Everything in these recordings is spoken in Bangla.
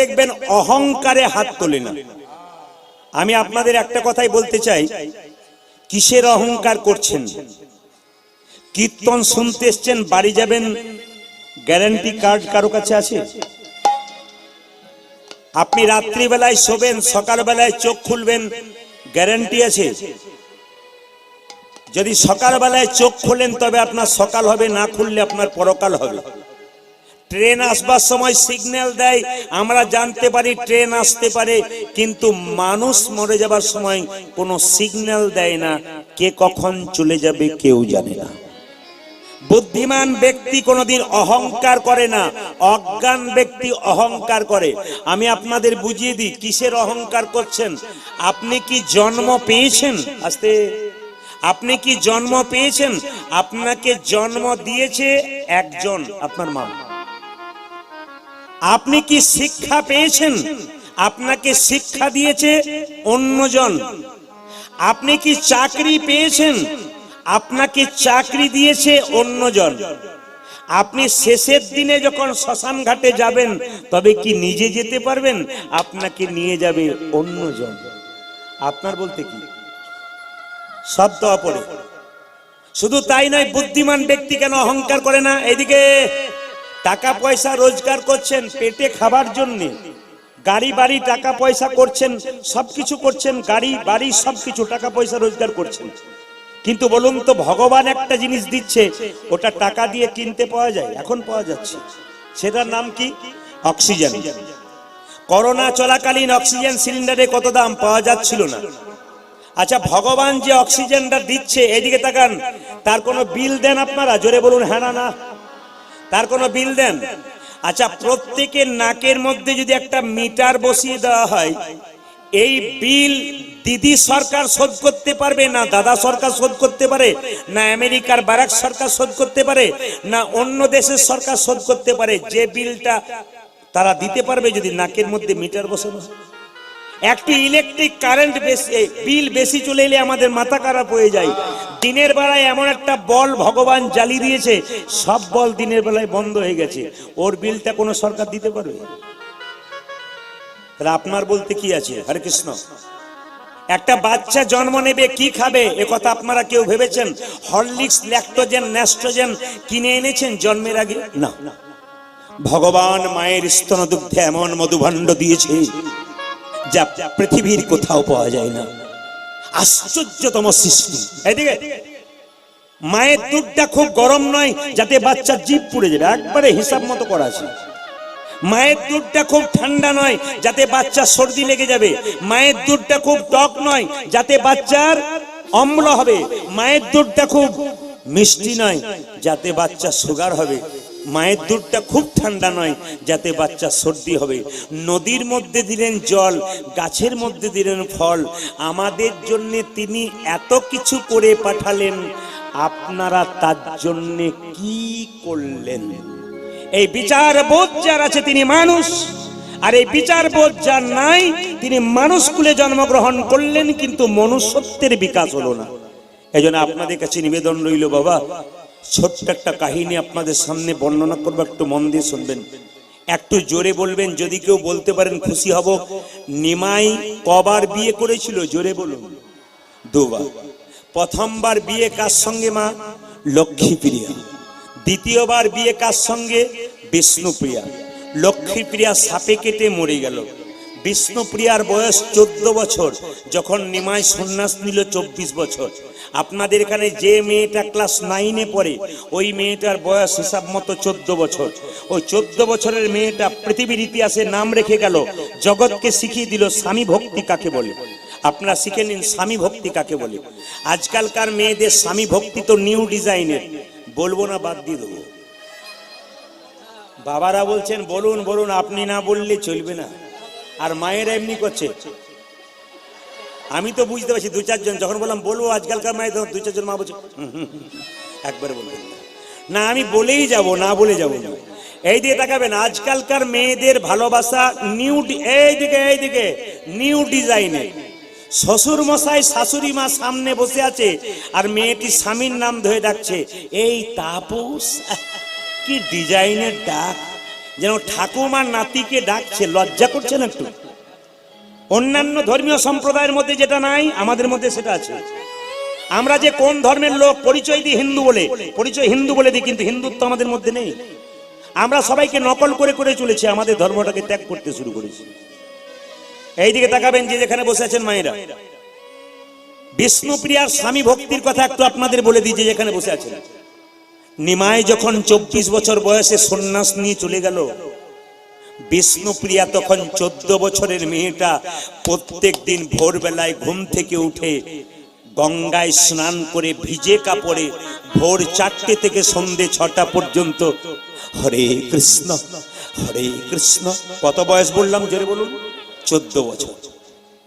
দেখবেন অহংকারে হাত তোলে না। আমি আপনাদের একটা কথাই বলতে চাই, কিসের অহংকার করছেন? কীর্তন শুনতে এসছেন, বাড়ি যাবেন, গ্যারান্টি কার্ড কারো কাছে আছে? আপনি রাত্রিবেলায় শোবেন, সকালবেলায় চোখ খুলবেন, গ্যারান্টি আছে? যদি সকালবেলায় চোখ খোলেন তবে আপনার সকাল হবে, না খুললে আপনার পরকাল হবে। ট্রেন আসবার সময় সিগন্যাল দেয়, আমরা জানতে পারি ট্রেন আসতে পারে, কিন্তু মানুষ মরে যাবার সময় কোনো সিগন্যাল দেয় না, কে কখন চলে যাবে কেউ জানে না। বুদ্ধিমান ব্যক্তি কোনোদিন অহংকার করে না, অজ্ঞান ব্যক্তি অহংকার করে। আমি আপনাদের বুঝিয়ে দিই কিসের অহংকার করছেন। আপনি কি জন্ম পেয়েছেন? আস্তে, আপনি কি জন্ম পেয়েছেন? আপনাকে জন্ম দিয়েছে একজন, আপনার মা। আপনি কি শিক্ষা পেয়েছেন? আপনাকে শিক্ষা দিয়েছে অন্যজন। আপনি কি চাকরি পেয়েছেন? আপনাকে চাকরি দিয়েছে অন্যজন। আপনি শেষের দিনে যখন শ্মশান ঘাটে যাবেন তবে কি নিজে যেতে পারবেন? আপনাকে নিয়ে যাবে অন্যজন। আপনার বলতে কি সব তো অপরে। শুধু তাই নয়, বুদ্ধিমান ব্যক্তি কেন অহংকার করে না? এদিকে টাকা পয়সা রোজগার করছেন পেটে খাবার জন্য, গাড়ি বাড়ি টাকা পয়সা করছেন, সবকিছু করছেন, গাড়ি বাড়ি সবকিছু টাকা পয়সা রোজগার করছেন, কিন্তু বলুন তো ভগবান একটা জিনিস দিচ্ছে, ওটা টাকা দিয়ে কিনতে পাওয়া যায়? এখন পাওয়া যাচ্ছে। সেটার নাম কি? অক্সিজেন। করোনা চলাকালীন অক্সিজেন সিলিন্ডারে কত দাম, পাওয়া যাচ্ছিল না। আচ্ছা, ভগবান যে অক্সিজেনটা দিচ্ছে, এদিকে তাকান, তার কোনো বিল দেন আপনারা? জোরে বলুন হ্যাঁ না না। তার কোনো বিল দেন? আচ্ছা, প্রত্যেকের নাকের মধ্যে যদি একটা মিটার বসিয়ে দেওয়া হয়, এই বিল দিদি সরকার শোধ করতে পারবে না, দাদা সরকার শোধ করতে পারে না, আমেরিকার বারাক সরকার শোধ করতে পারে না, অন্য দেশের সরকার শোধ করতে পারে? যে বিলটা তারা দিতে পারবে যদি নাকের মধ্যে মিটার বসানো। একটি ইলেকট্রিক কারেন্ট বিল বেশি চলে এলে আমাদের মাথা খারাপ হয়ে যায়। দিনের বেলায় এমন একটা বল ভগবান জ্বালিয়ে দিয়েছে, সব বল দিনের বেলায় বন্ধ হয়ে গেছে, ওর বিলটা কোনো সরকার দিতে পারবে? তাহলে আপনার বলতে কি আছে? হরে কৃষ্ণ। একটা বাচ্চা জন্ম নেবে, কি খাবে এ কথা আপনারা কেউ ভেবেছেন? হরলিক্স, ল্যাকটোজেন, ন্যাস্ট্রোজেন কিনে এনেছেন জন্মের আগে? না, ভগবান মায়ের স্তনদুগ্ধে এমন মধুভাণ্ড দিয়েছে যা পৃথিবীর কোথাও পাওয়া যায় না। আশ্চর্যতম সৃষ্টি। এদিকে মায়ের দুধটা খুব গরম নয় যাতে বাচ্চার জিভ পুড়ে যাবে, একবারে হিসাব মতো করা আছে। মায়ের দুধটা খুব ঠান্ডা নয় যাতে বাচ্চার সর্দি লেগে যাবে। মায়ের দুধটা খুব টক নয় যাতে বাচ্চার অম্ল হবে। মায়ের দুধটা খুব মিষ্টি নয় যাতে বাচ্চা সুগার হবে। মায়ের দুধটা খুব ঠান্ডা নয় যাতে বাচ্চা সর্দি হবে। নদীর মধ্যে দিলেন জল, গাছের মধ্যে দিলেন ফল, আমাদের জন্য তিনি এত কিছু করে পাঠালেন, আপনারা তার জন্য কি করলেন? এই বিচার বোধ যার আছে তিনি মানুষ, আর এই বিচার বোধ যার নাই তিনি মানুষ কুলে জন্মগ্রহণ করলেন কিন্তু মনুষ্যত্বের বিকাশ হলো না। এই জন্য আপনাদের কাছে নিবেদন রইল, বাবা ছোট্ট একটা কাহিনী আপনাদের সামনে বর্ণনা করবো, একটু মন দিয়ে শুনবেন, একটু জোরে বলবেন, যদি কেউ বলতে পারেন খুশি হব। নিমাই কবার বিয়ে করেছিল? জোরে বলুন। দুবার। প্রথমবার বিয়ে কার সঙ্গে? মা লক্ষ্মীপ্রিয়া। দ্বিতীয়বার বিয়ে কার সঙ্গে? বিষ্ণুপ্রিয়া। লক্ষ্মীপ্রিয়া সাপে কেটে মরে গেল। বিষ্ণুপ্রিয়ার বয়স 14 বছর, যখন নিমাই সন্ন্যাস নিল 24 বছর। আপনাদের এখানে যে মেয়েটা ক্লাস 9-এ পড়ে, ওই মেয়েটার বয়স হিসাব মতো 14 বছর। ওই 14 বছরের মেয়েটা পৃথিবীর ইতিহাসে নাম রেখে গেল, জগৎকে শিখিয়ে দিল স্বামী ভক্তি কাকে বলে। আপনারা শিখে নিন স্বামী ভক্তি কাকে বলে। আজকালকার মেয়েদের স্বামী ভক্তি তো নিউ ডিজাইনের, বলবো না বাদ দিয়ে দেবো। বাবারা বলছেন বলুন বলুন, আপনি না বললে চলবে না। আর মায়েরা এমনি করছে, আমি তো বুঝতে পারছি। 2-4 জন যখন বললাম বলবো আজকালকার মায়ের, 2-4 জন মা বলছে একবারে বলবেন না, আমি বলেই যাব, না বলে যাব না। এই দিকে তাকাবেন, আজকালকার মেয়েদের ভালোবাসা নিউ, এইদিকে নিউ ডিজাইনের। শ্বশুর মশাই শাশুড়ি মা সামনে বসে আছে আর মেয়েটি স্বামীর নাম ধরে ডাকছে, এই তাপস, কি ডিজাইনের ডাক। যেন ঠাকুমার নাতিকে ডাকছে, লজ্জা করছে না একটু? অন্যান্য ধর্মীয় সম্প্রদায়ের মধ্যে যেটা নাই আমাদের মধ্যে সেটা আছে। আমরা যে কোন ধর্মের লোক পরিচয় দিই হিন্দু বলে, পরিচয় হিন্দু বলে দিই, কিন্তু হিন্দুত্ব আমাদের মধ্যে নেই। আমরা সবাইকে নকল করে করে চলেছি, আমাদের ধর্মটাকে ত্যাগ করতে শুরু করেছি। এইদিকে তাকাবেন, যে যেখানে বসে আছেন মায়েরা, বিষ্ণুপ্রিয়ার স্বামী ভক্তির কথা একটু আপনাদের বলে দিই। যে যেখানে বসে আছেন, নিমাই যখন 24 বছর বয়সে সন্ন্যাস নিয়ে চলে গেল, বিষ্ণুপ্রিয়া তখন 14 বছরের মেয়েটা প্রত্যেক দিন ভোরবেলায় ঘুম থেকে উঠে গঙ্গায় স্নান করে ভিজে কাপড়ে ভোর 4টে থেকে সন্ধে 6টা পর্যন্ত হরে কৃষ্ণ হরে কৃষ্ণ। কত বয়স বললাম জোরে বলুন? 14 বছর।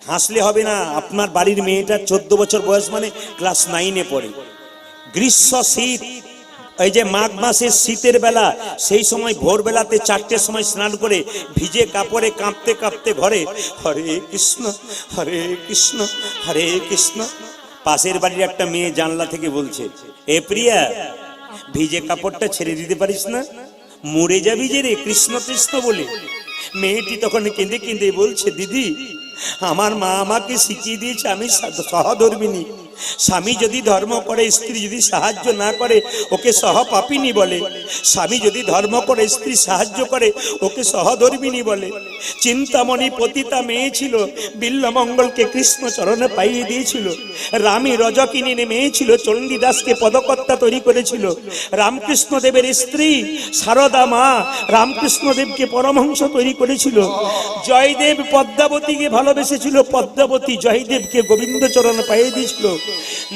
হাসলে হবে না, আপনার বাড়ির মেয়েটার 14 বছর বয়স মানে ক্লাস 9-এ পড়ে। গ্রীষ্ম শীত, এই যে মাঘ মাসের শীতের বেলা, সেই সময় ভোরবেলাতে 4টের সময় স্নান করে ভিজে কাপড়ে কাঁপতে কাঁপতে ঘরে হরে কৃষ্ণ হরে কৃষ্ণ হরে কৃষ্ণ। পাশের বাড়ির একটা মেয়ে জানলা থেকে বলছে, এ প্রিয়া, ভিজে কাপড়টা ছেড়ে দিতে পারিস না? মরে যাবি যে রে কৃষ্ণ কৃষ্ণ বলে। মেয়েটি তখন কেঁদে কেঁদে বলছে, দিদি, আমার মা আমাকে শিখিয়ে দিয়েছে আমি সহধর্মিনী। স্বামী যদি ধর্ম করে, স্ত্রী যদি সাহায্য না করে, ওকে সহপাপিনী বলে। স্বামী যদি ধর্ম করে, স্ত্রী সাহায্য করে, ওকে সহধর্মিনী বলে। চিন্তামণি পতিতা মেয়ে ছিল, বিল্লমঙ্গলকে কৃষ্ণ চরণে পাইয়ে দিয়েছিল। রামী রজকিনী মেয়ে ছিল, চণ্ডীদাসকে পদকর্তা তৈরি করেছিল। রামকৃষ্ণ দেবের স্ত্রী সারদা মা রামকৃষ্ণ দেবকে পরমহংস তৈরি করেছিল। জয়দেব পদ্মাবতীকে ভালোবেসেছিল, পদ্মাবতী জয়দেবকে গোবিন্দ চরণে পাইয়ে দিয়েছিল।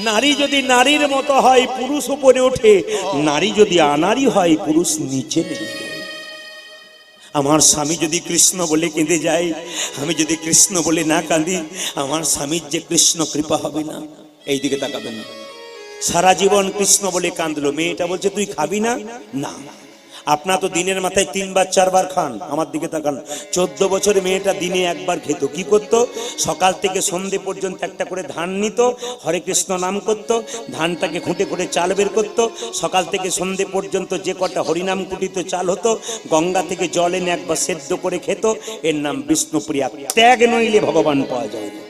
নারী যদি নারীর মতো হয়, পুরুষ উপরে ওঠে। নারী যদি আনারী হয়, পুরুষ নিচে নেমে যায়। আমার স্বামী যদি কৃষ্ণ বলে কেঁদে যায়, আমি যদি কৃষ্ণ বলে না কাঁদি, আমার স্বামীর যে কৃষ্ণ কৃপা হবে না। এই দিকে তাকাবেন, সারা জীবন কৃষ্ণ বলে কাঁদলো, মেয়েটা বলছে তুই খাবি না? না। আপনার তো দিনের মাথায় 3 বার 4 বার খান, আমার দিকে তাকান। 14 বছরের মেয়েটা দিনে একবার খেত। কি করত? সকাল থেকে সন্ধে পর্যন্ত একটা করে ধান নিত, হরে কৃষ্ণ নাম করত, ধানটাকে খুঁটে করে চাল বের করত। সকাল থেকে সন্ধে পর্যন্ত যে কটা হরিনাম কুটিত চাল হতো, গঙ্গা থেকে জল এনে একবার সেদ্ধ করে খেত। এর নাম বিষ্ণুপ্রিয়া। ত্যাগ নইলে ভগবান পাওয়া যায় না।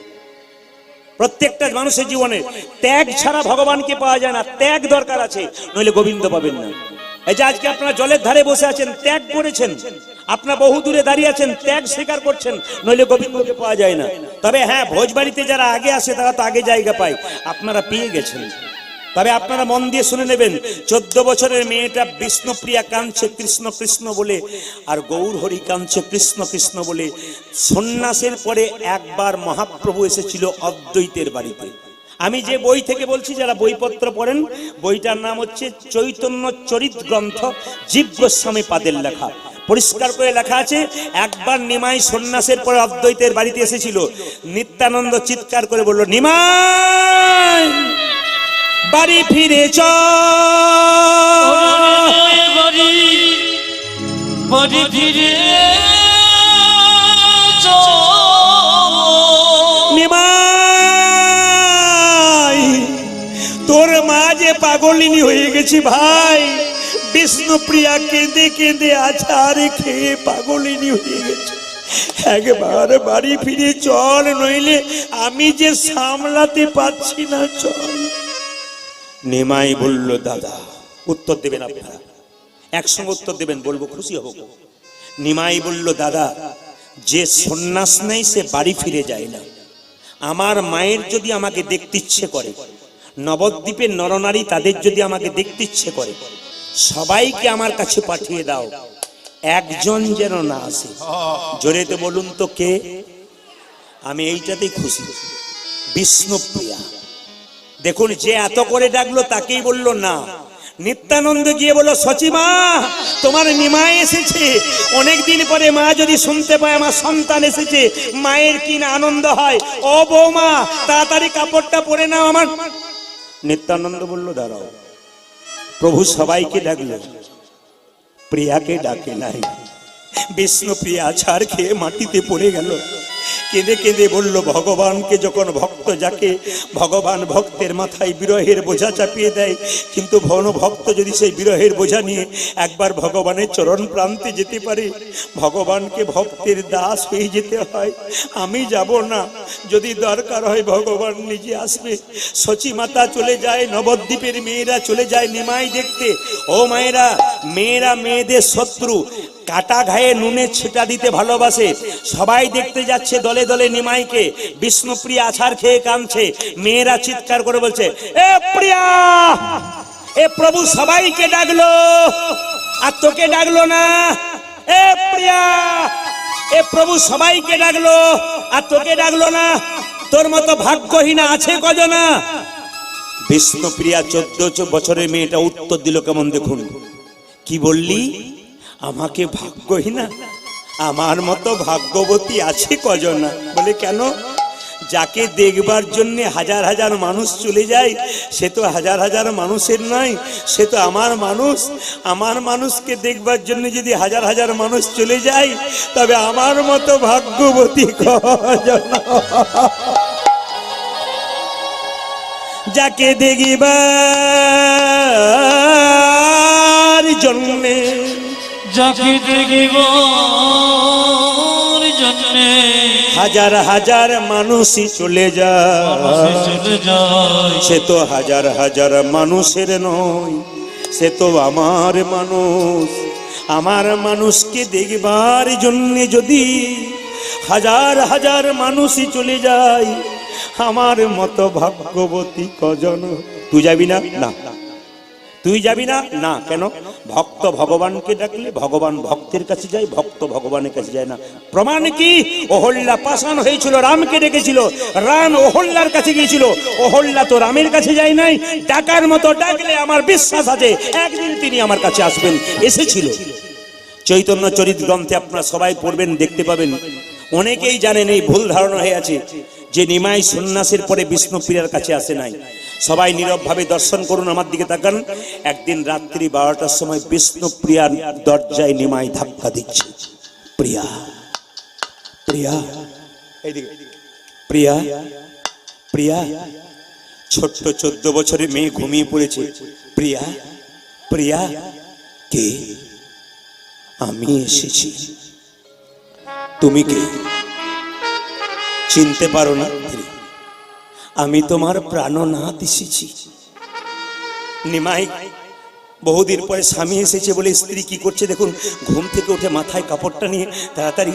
প্রত্যেকটা মানুষের জীবনে ত্যাগ ছাড়া ভগবানকে পাওয়া যায় না। ত্যাগ দরকার আছে, নইলে গোবিন্দ পাবেন না। এই যে আজকে আপনারা জলের ধারে বসে আছেন, ত্যাগ করেছেন। আপনারা বহু দূরে দাঁড়িয়ে আছেন, ত্যাগ স্বীকার করছেন, নইলে গোবিন্দকে পাওয়া যায় না। তবে হ্যাঁ, ভোজবাড়িতে যারা আগে আসে তারা তো আগে জায়গা পায়, আপনারা পেয়ে গেছেন। তবে আপনারা মন দিয়ে শুনে নেবেন, 14 বছরের মেয়েটা বিষ্ণুপ্রিয়া কাঁদছে কৃষ্ণ কৃষ্ণ বলে, আর গৌর হরি কাঁদছে কৃষ্ণ কৃষ্ণ বলে। সন্ন্যাসের পরে একবার মহাপ্রভু এসেছিল অদ্বৈতের বাড়িতে। আমি যে বই থেকে বলছি, যারা বইপত্র পড়েন, বইটার নাম হচ্ছে চৈতন্য চরিত গ্রন্থ, জীব গোস্বামী পাদের লেখা। পরিষ্কার করে লেখা আছে, একবার নিমাই সন্ন্যাসের পরে অদ্বৈতের বাড়িতে এসেছিল। নিত্যানন্দ চিৎকার করে বলল, নিমাই বাড়ি ফিরে নিমাই, তোর মা যে পাগলিনী হয়ে গেছি ভাই। বিষ্ণুপ্রিয়া কেঁদে কেঁদে আছাড় খেয়ে পাগলিনী হয়ে গেছে। একবার বাড়ি ফিরে চল, নইলে আমি যে সামলাতে পারছি না, চল। নিমাই বলল, দাদা, উত্তর দেবেন আপনারা, একসঙ্গে উত্তর দেবেন, বলবো খুশি হব। নিমাই বলল, দাদা, যে সন্ন্যাস নেই সে বাড়ি ফিরে যায় না। আমার মায়ের যদি আমাকে দেখতে ইচ্ছে করে, নবদ্বীপের নরনারী তাদের যদি আমাকে দেখতে ইচ্ছে করে, সবাইকে আমার কাছে পাঠিয়ে দাও, একজন যেন না আসে। জোরে তো বলুন তো কে? আমি এইটাতেই খুশি, বিষ্ণুপ্রিয়া। দেখুন, যে এত করে ডাকলো তাকেই বললো না। নিত্যানন্দ গিয়ে বলল, সচিমা, তোমার নিমাই এসেছে। অনেকদিন পরে মা যদি শুনতে পায় আমার সন্তান এসেছে, মায়ের কি না আনন্দ হয়। ও বৌমা, তাড়াতাড়ি কাপড়টা পরে নাও আমার। নিত্যানন্দ বলল, দাঁড়াও। প্রভু সবাইকে ডাকলো, প্রিয়াকে ডাকে নাই। বিষ্ণুপ্রিয়া ছাড় খেয়ে মাটিতে পড়ে গেল। কেঁদে কেঁদে বলল, ভগবানকে যখন ভক্ত যাকে ভগবান ভক্তের মাথায় বিরহের বোঝা চাপিয়ে দেয়, কিন্তু ভক্ত যদি সেই বিরহের বোঝা নিয়ে একবার ভগবানের চরণ প্রান্তে যেতে পারে, ভগবানকে ভক্তের দাস হয়ে যেতে হয়। আমি যাব না, যদি দরকার হয় ভগবান নিজে আসবে। সচী মাতা চলে যায়, নবদ্বীপের মেয়েরা চলে যায় নিমাই দেখতে। ও মায়েরা, মেয়েরা মেয়েদের শত্রু, কাটা ঘায়ে নুনে ছিটা দিতে ভালোবাসে। সবাই দেখতে যাচ্ছে দলে দলে নিমাইকে। বিষ্ণুপ্রিয়া আছাড় খেয়ে কাঁদছে। মেয়েরা চিৎকার করে বলছে, এ প্রিয়া, এ প্রভু সবাইকে ডাকলো আর তোকে ডাকলো না। এ প্রিয়া, এ প্রভু সবাইকে ডাকলো আর তোকে ডাকলো না। তোর মতো ভাগ্যহীনা আছে কজনা? বিষ্ণুপ্রিয়া 14 বছরের মেয়েটা উত্তর দিল কেমন দেখুন। কি বললি? আমাকে ভাগ্যহীনা? আমার মতো ভাগ্যবতী আছে কজনা? বলে কেন? যাকে দেখবার জন্য হাজার হাজার মানুষ চলে যায়, সে তো হাজার হাজার মানুষের নয়, সে তো আমার মানুষ। আমার মানুষকে দেখবার জন্য যদি হাজার হাজার মানুষ চলে যায়, তবে আমার মতো ভাগ্যবতী কজনা? যাকে দেখিবার জন্যে, যাকে দেখিবার জন্যে হাজার হাজার মানুষই চলে যায়, সে তো হাজার হাজার মানুষের নয়, সে তো আমার মানুষ। আমার মানুষকে দেখবার জন্যে যদি হাজার হাজার মানুষই চলে যায়, আমার মতো ভাগ্যবতী কজন? তুই যাবি না? না। তুই যাবি না? না। কেন? ভক্ত ভগবানকে ডাকলে ভগবান ভক্তের কাছে যায়, ভক্ত ভগবানের কাছে যায় না। প্রমাণ কি? অহল্যা পাষাণ হয়েছিল, রামকে ডেকেছিল, রাম অহল্যার কাছে গিয়েছিল, অহল্যা তো রামের কাছে যায় নাই। ডাকার মতো ডাকলে আমার বিশ্বাস আছে একদিন তিনি আমার কাছে আসবেন। এসেছিল। চৈতন্য চরিত গ্রন্থে আপনারা সবাই পড়বেন, দেখতে পাবেন। অনেকেই জানেন, এই ভুল ধারণা হয়ে আছে যে নিমাই সন্ন্যাসের পরে বিষ্ণুপ্রিয়ার কাছে আসে নাই। সবাই নীরব ভাবে দর্শন করুন, আমার দিকে তাকান। একদিন রাত্রি 12টার সময় বিষ্ণুপ্রিয়ার দরজায় নিমাই ধাক্কা দিচ্ছে। প্রিয়া, প্রিয়া, এইদিকে, প্রিয়া, প্রিয়া। ছোট্ট 14 বছরের মেয়ে ঘুমিয়ে পড়েছে। প্রিয়া, প্রিয়া। কে? আমি এসেছি। তুমি কে? চিনতে পারো না? আমি তোমার প্রাণনাথ এসেছি। নিমাই বহুদিন পরে স্বামী এসেছে বলে স্ত্রী কি করছে দেখুন। ঘুম থেকে উঠে মাথায় কাপড়টা নিয়ে তাড়াতাড়ি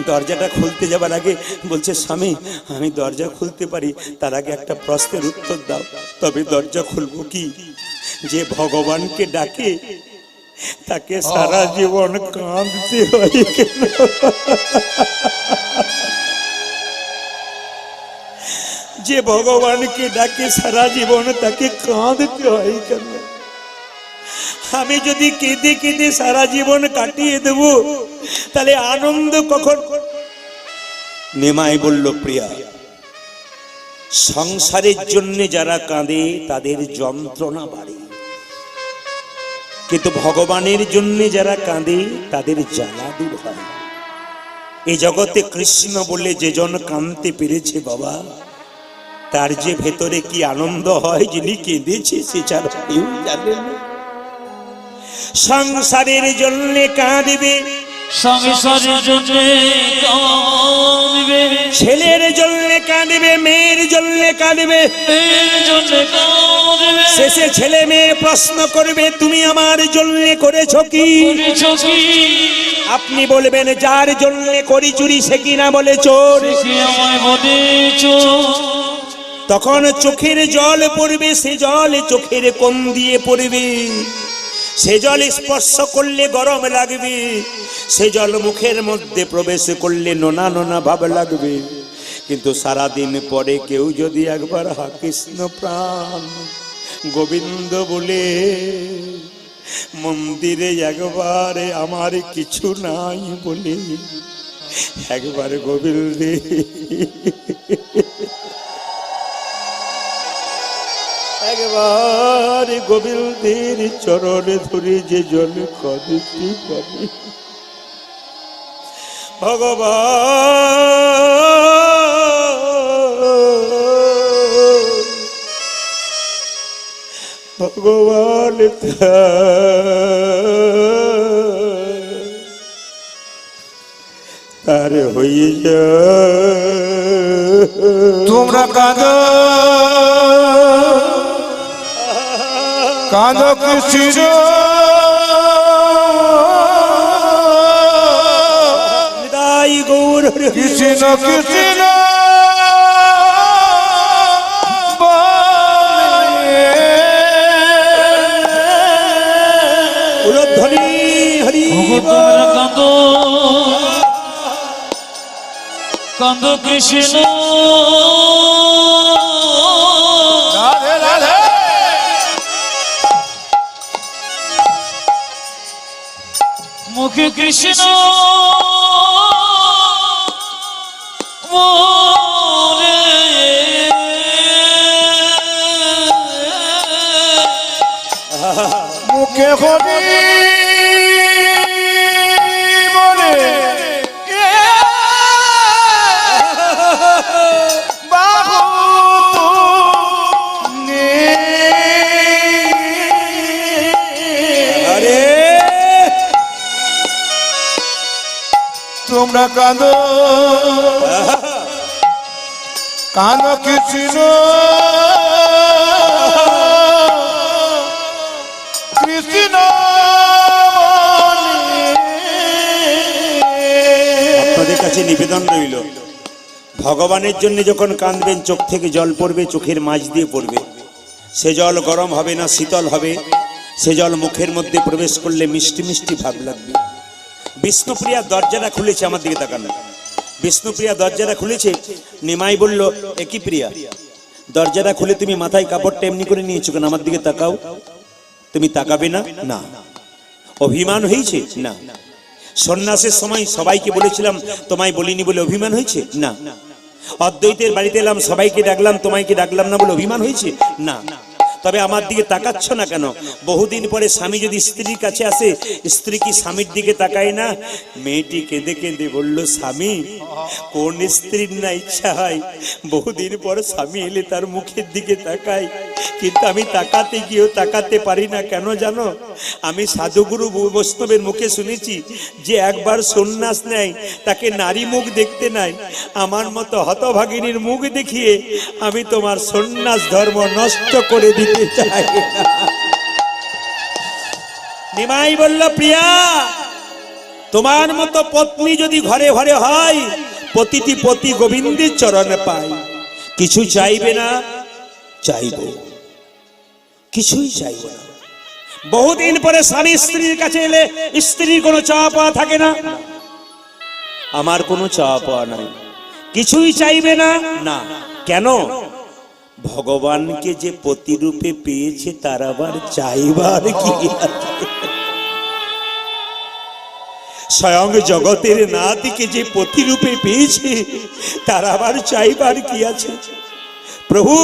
দরজাটা খুলতে যাবার আগে বলছে, স্বামী আমি দরজা খুলতে পারি, তার আগে একটা প্রশ্নের উত্তর দাও, তবে দরজা খুলবো। কি? যে ভগবানকে ডাকে তাকে সারা জীবন কাঁদতে হয় কেন? যে ভগবানকে ডাকে সারা জীবন তাকে কাঁদতে হয় কেন? আমি যদি কেঁদে কেঁদে সারা জীবন কাটিয়ে দেব, তাহলে আনন্দ কখন? নিমাই বলল, প্রিয়া, সংসারের জন্য যারা কাঁদে তাদের যন্ত্রণা বাড়ে, কিন্তু ভগবানের জন্য যারা কাঁদে তাদের জ্বালা দূর হয়। এই জগতে কৃষ্ণ বলে যেজন কাঁদতে পেরেছে বাবা, তার যে ভেতরে কি আনন্দ হয়, যিনি কেঁদেছে সে ছাড়া কেউ জানে না। সংসারের জন্য কাঁদবে, সংসারের জন্য কাঁদবে, ছেলের জন্য কাঁদবে, মেয়ের জন্য কাঁদবে, মেয়ের জন্য কাঁদবে। শেষে ছেলে মেয়ে প্রশ্ন করবে, তুমি আমার জন্য করেছো কি? আপনি বলবেন, যার জন্য করি চুরি সে কিনা বলে চোর। তখন চোখের জল পড়বে, সে জল চোখের কোণ দিয়ে পড়বে। সে জল স্পর্শ করলে গরম লাগবে, সে জল মুখের মধ্যে প্রবেশ করলে নোনা নোনা ভাব লাগবে। কিন্তু সারাদিন পরে কেউ যদি একবার হা কৃষ্ণ প্রাণ গোবিন্দ বলে মন্দিরে একবার আমার কিছু নাই বলে একবার গোবিন্দে একবার গোবিন্দের চরণে ধরে যে জল কাঁদিতে পারে, ভগবান ভগবান তার হয়ে যা তোমরা কাঁদো কাঁদো কৃষ্ণ নিতাই গৌর কৃষ্ণ কৃষ্ণ উলধ্বনি হরি ওগো তোমরা কাঁদো কাঁদো কৃষ্ণ রাধে রাধে মুখে কৃষ্ণ মোরে মুখে হরি বলে বাহু আরে তোমরা কাঁদো কাঁদো কৃষ্ণ কৃষ্ণ আপনাদের কাছে নিবেদন রইল, ভগবানের জন্য যখন কাঁদবেন চোখ থেকে জল পড়বে, চোখের মাঝ দিয়ে পড়বে। সে জল গরম হবে না শীতল হবে, সে জল মুখের মধ্যে প্রবেশ করলে মিষ্টি মিষ্টি ভাব লাগবে। বিষ্ণুপ্রিয়া দরজাটা খুলেছে, আমার দিকে তাকান। বিষ্ণুপ্রিয়া দরজাটা খুলেছে। নিমাই বলল, একই প্রিয়া, দরজাটা খুলে তুমি মাথায় কাপড়টা এমনি করে নিয়েছো কেন? আমার দিকে তাকাও। তুমি তাকাবে না? না। অভিমান হয়েছে? না। সন্ন্যাসের সময় সবাইকে বলেছিলাম, তোমায় বলিনি বলে অভিমান হয়েছে? না। অদ্বৈতের বাড়িতে এলাম, সবাইকে ডাকলাম, তোমাকে ডাকলাম না বলে অভিমান হয়েছে? না। তবে আমার দিকে তাকাচ্ছ না কেন? বহুদিন পরে স্বামী যদি স্ত্রীর কাছে আসে, স্ত্রী কি স্বামীর দিকে তাকায় না? মেয়েটি কেঁদে কেঁদে বলল, স্বামী, কোন স্ত্রীর না ইচ্ছা হয় বহুদিন পর স্বামী এলে তার মুখের দিকে তাকাই, কিন্তু আমি তাকাতে গিয়েও তাকাতে পারি না। কেন জানো? আমি সাধুগুরু বৈষ্ণবের মুখে শুনেছি, যে একবার সন্ন্যাস নেয় তাকে নারী মুখ দেখতে নাই। আমার মতো হতভাগিনীর মুখ দেখিয়ে আমি তোমার সন্ন্যাস ধর্ম নষ্ট করে দিতে চাই না। নিমাই বলল, প্রিয়া, তোমার মতো পত্নী যদি ঘরে ঘরে হয়, প্রতিটি পতি গোবিন্দের চরণে পায়। কিছু চাইবে না? চাইবে। কিছুই চাইবে না। বহুদিন পরে স্বামী স্ত্রীর কাছে এলে স্ত্রীর কোনো চাওয়া পাওয়া থাকে না? আমার কোনো চাওয়া পাওয়া নাই। কিছুই চাইবে না? না। কেন? ভগবানকে যে প্রতিরূপে পেয়েছে তার আবার চাইবার কি আছে? স্বয়ং জগতের নাথকে যে প্রতিরূপে পেয়েছে তার আবার চাইবার কি আছে? প্রভু,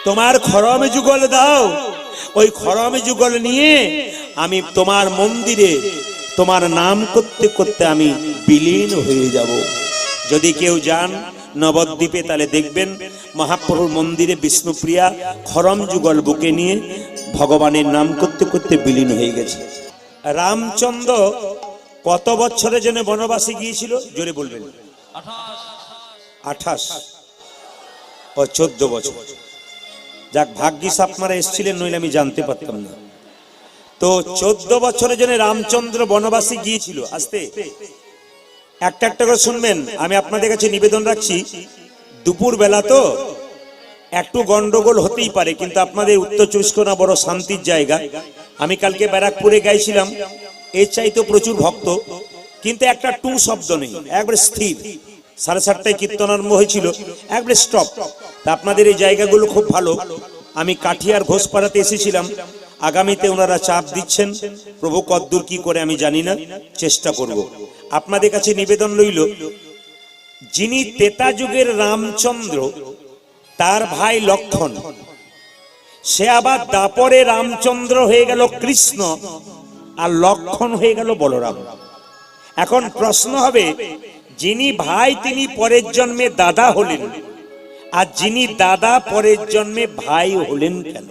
তোমার খরম যুগল দাও, ওই খরম যুগল নিয়ে আমি তোমার মন্দিরে তোমার নাম করতে করতে আমি বিলীন হয়ে যাব। যদি কেউ যান নবদ্বীপে, তাহলে দেখবেন মহাপ্রভুর মন্দিরে বিষ্ণুপ্রিয়া খরম যুগল বুকে নিয়ে ভগবানের নাম করতে করতে বিলীন হয়ে গেছে। রামচন্দ্র কত বছরের জন্য বনবাসে গিয়েছিল? জোরে বলবেন। 28 ও 14 বছর। যাক, ভাগ্যিস আপনারা এসেছিলেন, নইলে আমি জানতে পারতাম না। তো 14 বছরের জন্য রামচন্দ্র বনবাসে গিয়েছিল। আস্তে একটা একটা করে শুনবেন। আমি আপনাদের কাছে নিবেদন রাখছি, দুপুর বেলা তো একটু গন্ডগোল হতেই পারে, কিন্তু আপনাদের উত্তর 24 পরগনা বড় শান্তির জায়গা। আমি কালকে ব্যারাকপুরে গাইছিলাম, এর চাইতে প্রচুর ভক্ত, কিন্তু একটা টু শব্দ নেই, একবারে স্থির। 7:30টায় কীর্তন আরম্ভ হয়েছিল, একবারে স্টপ। তা আপনাদের এই জায়গাগুলো খুব ভালো। আমি কাঠিয়ার ঘোষপাড়াতে এসেছিলাম, আগামীতে ওনারা চাপ দিচ্ছেন, প্রভু কদ্দূর কি করে আমি জানি না, চেষ্টা করব। আপনাদের কাছে নিবেদন রইল, যিনি ত্রেতা যুগের রামচন্দ্র, তার ভাই লক্ষণ, সে আবার দাপরে রামচন্দ্র হয়ে গেল কৃষ্ণ, আর লক্ষণ হয়ে গেল বলরাম। এখন প্রশ্ন হবে, যিনি ভাই তিনি পরের জন্মে দাদা হলেন, আর যিনি দাদা পরের জন্মে ভাই হলেন কেন?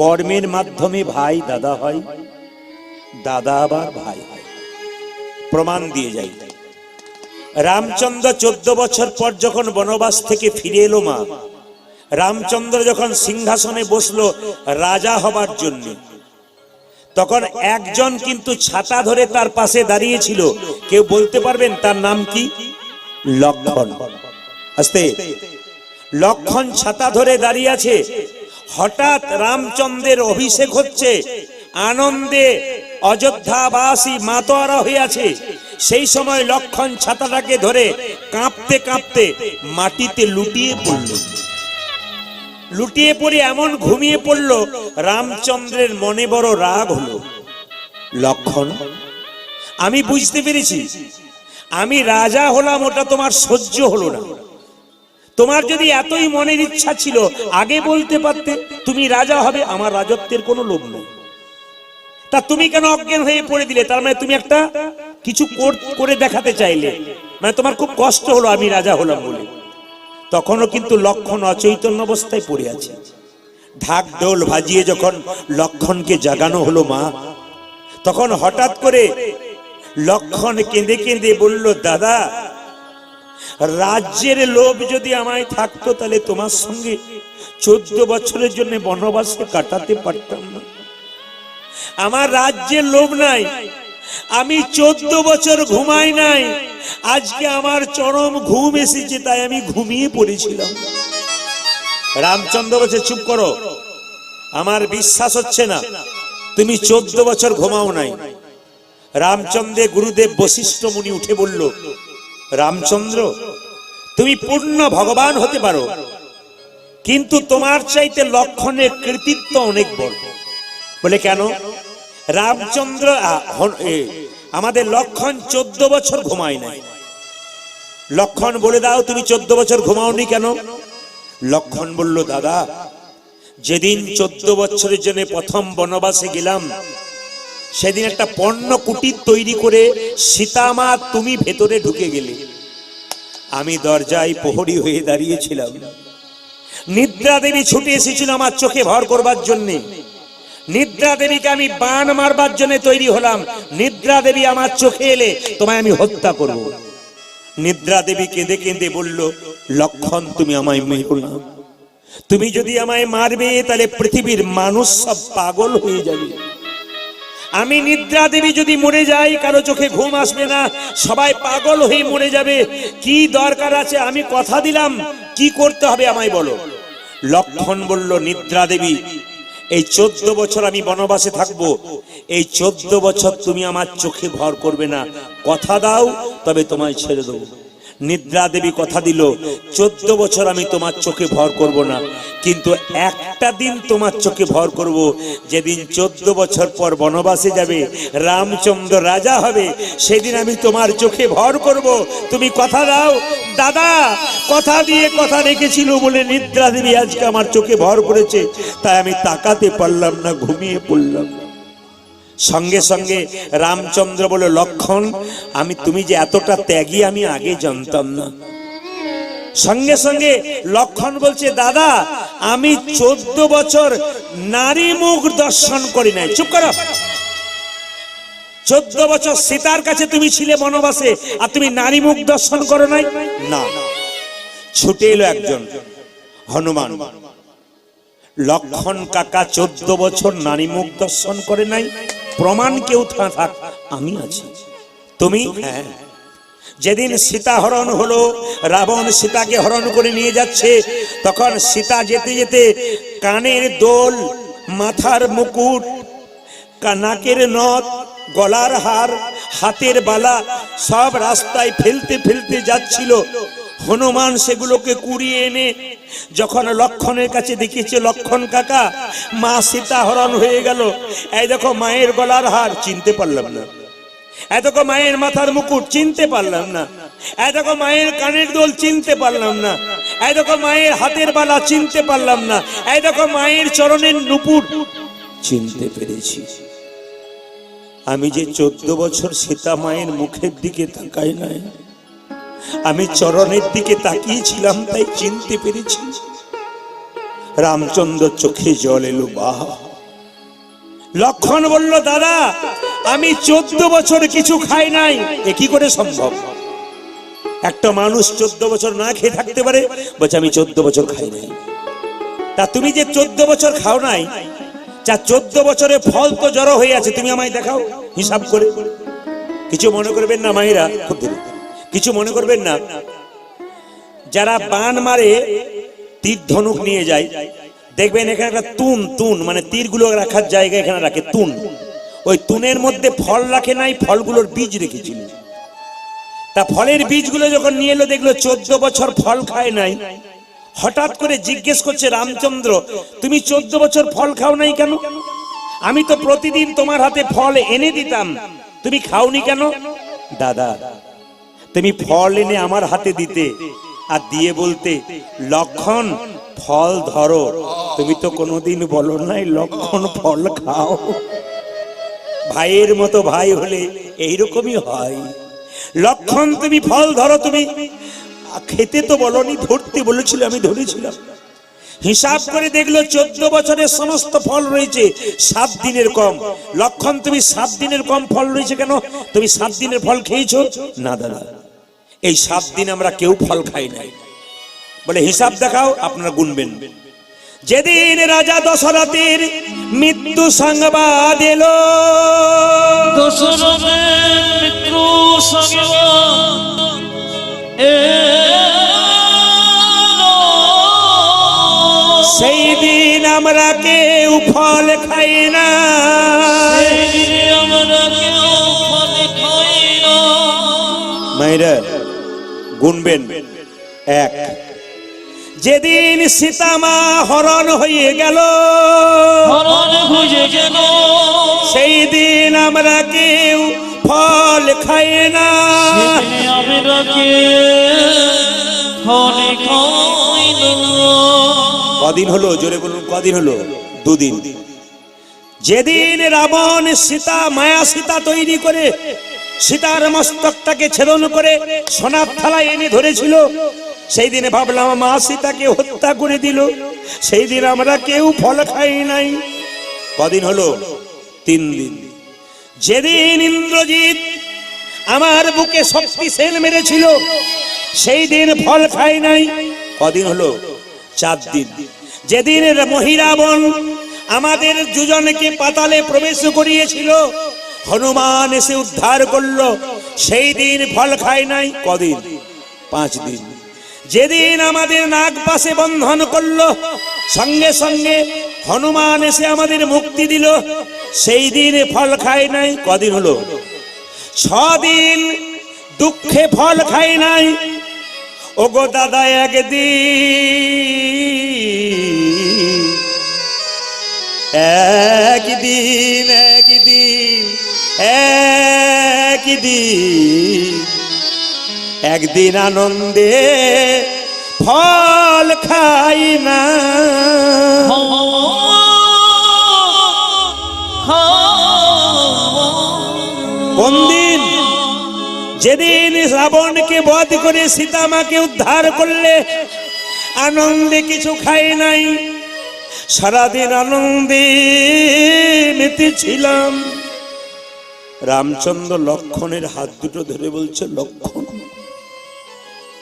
কর্মের মাধ্যমে ভাই দাদা হয়, দাদা আবার ভাই হয়। প্রমাণ দিয়ে যাই। রামচন্দ্র 14 বছর পর যখন বনবাস থেকে ফিরে এলো মা, রামচন্দ্র যখন সিংহাসনে বসলো রাজা হবার জন্য, তখন একজন কিন্তু ছাতা ধরে তার পাশে দাঁড়িয়েছিল। কেউ বলতে পারবেন তার নাম কি? লক্ষণ। আস্তে। লক্ষণ ছাতা ধরে দাঁড়িয়ে আছে। হঠাৎ রামচন্দ্রের অভিষেক হচ্ছে, আনন্দে অযোধ্যাবাসী মাতোয়ারা হয়ে আছে। সেই সময় লক্ষণ ছাতাটাকে ধরে কাঁপতে কাঁপতে মাটিতে লুটিয়ে পড়ল। লুটিয়ে পড়ে এমন ঘুমিয়ে পড়ল, রামচন্দ্রের মনে বড় রাগ হলো। লক্ষণ, আমি বুঝতে পেরেছি, আমি রাজা হলাম ওটা তোমার সহ্য হলো না। তোমার যদি এতই মনের ইচ্ছা ছিল আগে বলতে পারতে তুমি রাজা হবে, আমার রাজত্বের কোনো লোভ নেই। তা তুমি কেন অজ্ঞান হয়ে পড়ে দিলে? তার মানে তুমি একটা কিছু করে দেখাতে চাইলে, মানে তোমার খুব কষ্ট হলো আমি রাজা হলাম বলে। তখনও কিন্তু লক্ষণ অচৈতন্য অবস্থায় পড়ে আছে। ঢাক ঢোল বাজিয়ে যখন লক্ষণকে জাগানো হলো মা, তখন হঠাৎ করে লক্ষণ কেঁদে কেঁদে বলল, দাদা, রাজ্যের লোভ যদি আমায় থাকতো তাহলে তোমার সঙ্গে 14 বছরের জন্য বনবাসে কাটাতে পারতাম না। আমার রাজ্যের লোভ নাই, আমি 14 বছর ঘুমাই নাই, আজকে আমার চরম ঘুম এসেছে তাই আমি ঘুমিয়ে পড়েছিলাম। রামচন্দ্র বলছে, চুপ করো, আমার বিশ্বাস হচ্ছে না, তুমি 14 বছর ঘুমাও নাই। রামচন্দ্রের গুরুদেব বশিষ্ঠ মুনি উঠে বলল, রামচন্দ্র, তুমি পূর্ণ ভগবান হতে পারো, কিন্তু তোমার চাইতে লক্ষণের কৃতিত্ব অনেক বড়। বলে কেন? রামচন্দ্র আমাদের লক্ষণ 14 বছর ঘুমায় নাই। লক্ষণ বলে দাও তুমি 14 বছর ঘুমাওনি কেন? লক্ষণ বলল, দাদা, যেদিন 14 বছরের জন্য প্রথম বনবাসে গেলাম, সেদিন একটা পর্ণ কুটির তৈরি করে সীতামা তুমি ভেতরে ঢুকে গেলে, আমি দরজায় প্রহরী হয়ে দাঁড়িয়েছিলাম। নিদ্রা দেবী ছুটে এসেছিল আমার চোখে ভর করবার জন্যে। নিদ্রা দেবীকে আমি বান মারবার জন্য তৈরি হলাম। নিদ্রা দেবী আমার চোখে এলে তোমায় আমি হত্যা করব। নিদ্রা দেবী কেঁদে কেঁদে বলল, লক্ষণ, তুমি আমায় মেরো না। তুমি যদি আমায় মারবে তাহলে পৃথিবীর মানুষ সব পাগল হয়ে যাবে। আমি নিদ্রা দেবী যদি মরে যাই, কারো চোখে ঘুম আসবে না, সবাই পাগল হয়ে মরে যাবে। কি দরকার আছে? আমি কথা দিলাম, কি করতে হবে আমায় বলো। লক্ষণ বলল, নিদ্রা দেবী, এই 14 বছর আমি বনবাসে থাকবো, এই 14 বছর তুমি আমার চোখে ভর করবে না, কথা দাও, তবে তোমায় ছেড়ে দেবো। নিদ্রা দেবী কথা দিল, 14 বছর আমি তোমার চোখে ভর করব না, কিন্তু একটা দিন তোমার চোখে ভর করব, যেদিন 14 বছর পর বনবাসে যাবে, রামচন্দ্র রাজা হবে, সেদিন আমি তোমার চোখে ভর করব, তুমি কথা দাও। দাদা কথা দিয়ে কথা রেখেছিল বলে নিদ্রা দেবী আজকে আমার চোখে ভর করেছে, তাই আমি তাকাতে পারলাম না, ঘুমিয়ে পড়লাম। সঙ্গে সঙ্গে রামচন্দ্র বলে, লক্ষণ, তুমি যে এতটা ত্যাগী আমি আগে জানতাম না। সঙ্গে সঙ্গে লক্ষণ বলছে, দাদা, আমি 14 বছর নারী মুখ দর্শন করি নাই। চুপ করো। 14 বছর সীতার কাছে তুমি ছিলে বনবাসে, আর তুমি নারী মুখ দর্শন করো নাই? না। ছুটে এলো একজন, হনুমান। লক্ষণ কাকা 14 বছর নারী মুখ দর্শন করে নাই, প্রমাণ কেউ থাক, আমি আছি। তুমি? হ্যাঁ। যেদিন সীতা হরণ হলো, রাবণ সীতাকে হরণ করে নিয়ে যাচ্ছে, তখন সীতা যেতে যেতে কানের দোল, মাথার মুকুট, নাকের নথ, গলার হার, হাতের বালা সব রাস্তায় ফেলতে ফেলতে যাচ্ছিল। হনুমান সেগুলোকে কুড়িয়ে এনে যখন লক্ষণের কাছে দেখিয়েছে, লক্ষণ কাকা, মা সীতা হরণ হয়ে গেল, এই দেখো মায়ের গলার হার, চিনতে পারলাম না। এই দেখো মায়ের মাথার মুকুট, চিনতে পারলাম না। এই দেখো মায়ের কানের দোল, চিনতে পারলাম না। এই দেখো মায়ের হাতের বালা, চিনতে পারলাম না। এই দেখো মায়ের চরণের নুপুর, চিনতে পেরেছি। আমি যে 14 বছর সীতা মায়ের মুখের দিকে তাকাই নাই, আমি চরণের দিকে তাকিয়েছিলাম, তাই চিনতে পেরেছি। রামচন্দ্র চোখে জল এলো, বাহ, লক্ষণ বলল, দাদা আমি 14 বছর কিছু খাই নাই। এ কি করে সম্ভব? একটা মানুষ 14 বছর না খেয়ে থাকতে পারে? বলছে আমি 14 বছর খাই নাই। তা তুমি যে 14 বছর খাও নাই, যা 14 বছরে ফল তো জড়ো হয়ে আছে, তুমি আমায় দেখাও হিসাব করে। কিছু মনে করবেন না মায়েরা, খুব ধীরে, কিছু মনে করবেন না। যারা বান মারে, তীর ধনুক নিয়ে যায়, দেখবেন এখানে একটা তুন মানে তীরগুলো রাখার জায়গা এখানে রাখে তুন। ওই তুনের মধ্যে ফল রাখে নাই, ফলগুলোর বীজ রেখেছিল। তা ফলের বীজগুলো যখন নিয়ে এলো, দেখলো 14 বছর ফল খায় নাই। হঠাৎ করে জিজ্ঞেস করছে, রামচন্দ্র তুমি 14 বছর ফল খাও নাই কেন? আমি তো প্রতিদিন তোমার হাতে ফল এনে দিতাম, তুমি খাওনি কেন? দাদা তুমি ফল এনে আমার হাতে দিতে আর দিয়ে বলতে, লক্ষণ ফল ধরো। তুমি তো কোনোদিন বলো নাই লক্ষণ ফল খাও। ভাইয়ের মতো ভাই হলে এইরকমই হয়। লক্ষণ তুমি ফল ধরো, তুমি খেতে তো বলনি, ধরতে বলেছিল, আমি ধরেছিলাম। হিসাব করে দেখলো 14 বছরের সমস্ত ফল রয়েছে 7 দিনের কম। লক্ষণ তুমি 7 দিনের কম ফল রয়েছে কেন? তুমি 7 দিনের ফল খেয়েছো? না দাদা, এই 7 দিন আমরা কেউ ফল খাই নাই। বলে হিসাব দেখাও, আপনারা গুনবেন। যেদিন রাজা দশরথের মৃত্যু সংবাদ এলো, দশরথের মৃত্যু সংবাদ সেই দিন আমরা কেউ ফল খাই না। মায়েরা গুনবেন, 1। যেদিন সীতামা হরণ হয়ে গেল, সেই দিন আমরা কেউ ফল খাই না। কদিন হলো? জোরে বলুন, কদিন হলো? 2 দিন। যেদিন রাবণ সীতা মায়া সীতা তৈরি করে সীতার মস্তকটাকে ছেদন করে সোনার থালায় এনে ধরেছিল, সেই দিনে ভাবলাম মা সীতাকে হত্যা করে দিল। সেই দিন আমরা কেউ ফল খাই নাই। কদিন হলো? 3 দিন। যেদিন ইন্দ্রজিৎ আমার বুকে শক্তি সেন মেরেছিল, সেই দিন ফল খাই নাই। কদিন হলো? 4 দিন। যেদিন মহিরাবণ আমাদের দুজনকে পাতালে প্রবেশ করিয়েছিল, হনুমান এসে উদ্ধার করলো, সেই দিন ফল খাই নাই। কদিন? 5 দিন। যেদিন আমাদের নাগ পাশে বন্ধন করলো, সঙ্গে সঙ্গে হনুমান এসে আমাদের মুক্তি দিল, সেই দিন ফল খাই নাই। কদিন হলো? 6 দিন দুঃখে ফল খাই নাই। ওগো দাদা একদিন আনন্দে ফল খাই না। কোন দিন? যেদিন রাবণকে বধ করে সীতামাকে উদ্ধার করলে, আনন্দে কিছু খাই নাই। সারাদিন আনন্দে মেতেছিলাম। রামচন্দ্র লক্ষণের হাত দুটো ধরে বলছে, লক্ষণ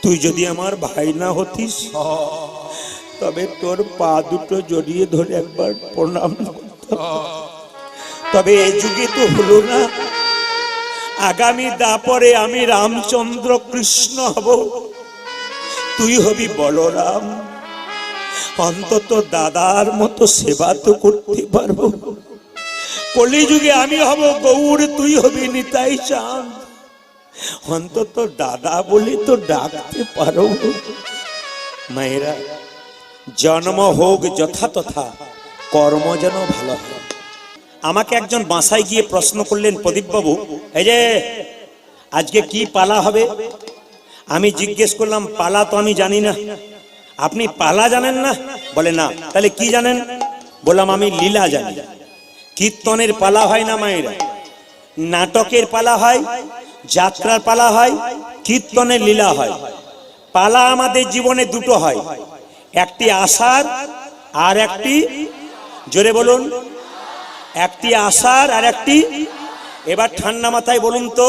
তুই যদি আমার ভাই না হতিস, তবে তোর পা দুটো জড়িয়ে ধরে একবার প্রণাম করতাম। তবে এই যুগে তো হলো না। আগামী দাপরে আমি রামচন্দ্র কৃষ্ণ হব, তুই হবি বলরাম। অন্তত দাদার মতো সেবা তো করতে পারবো। কলিযুগে আমি হব গৌর, তুই হবি নিতাই চাঁদ। অন্তত দাদা বলে তো ডাকতে পারো। মায়েরা, জন্ম হোক যথা তথা, কর্ম যেন ভালো হয়। আমাকে একজন বাসায় গিয়ে প্রশ্ন করলেন, প্রদীপ বাবু এই যে আজকে কি পালা হবে? আমি জিজ্ঞেস করলাম, পালা তো আমি জানি না। আপনি পালা জানেন না? বলে না। তাহলে কি জানেন? বললাম আমি লীলা জানি। কীর্তনের পালা হয় না মায়েরা, নাটকের পালা হয়, যাত্রার পালা হয়, কীর্তনের লীলা হয়। পালা আমাদের জীবনে দুটো হয়, একটি আষাঢ় আর একটি, জোরে বলুন, একটি আষাঢ় আর একটি, এবার ঠান্ডা মাথায় বলুন তো,